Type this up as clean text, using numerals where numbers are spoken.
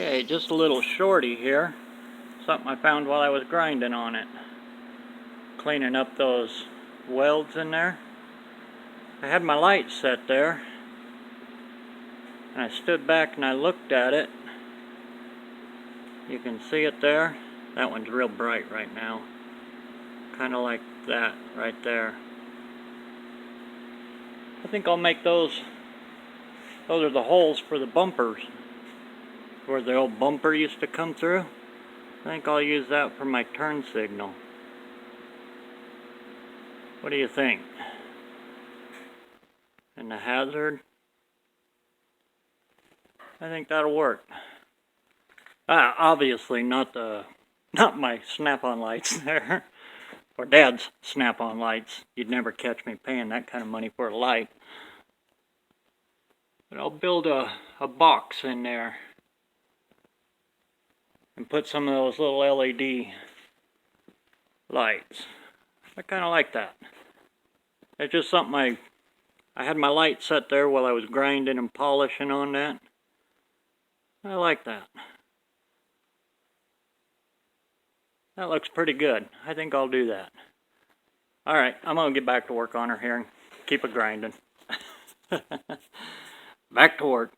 Okay, just a little shorty here. Something I found while I was grinding on it. Cleaning up those welds in there. I had my light set there. And I stood back and I looked at it. You can see it there. That one's real bright right now. Kind of like that right there. I think I'll make those are the holes for the bumpers. Where the old bumper used to come through. I think I'll use that for my turn signal. What do you think? And the hazard? I think that'll work. Obviously not my snap-on lights there. Or Dad's snap-on lights. You'd never catch me paying that kind of money for a light. But I'll build a box in there. And put some of those little LED lights. I kind of like that. It's just something I had my light set there while I was grinding and polishing on that. I like that. That looks pretty good. I think I'll do that. Alright, I'm going to get back to work on her here and keep it grinding. Back to work.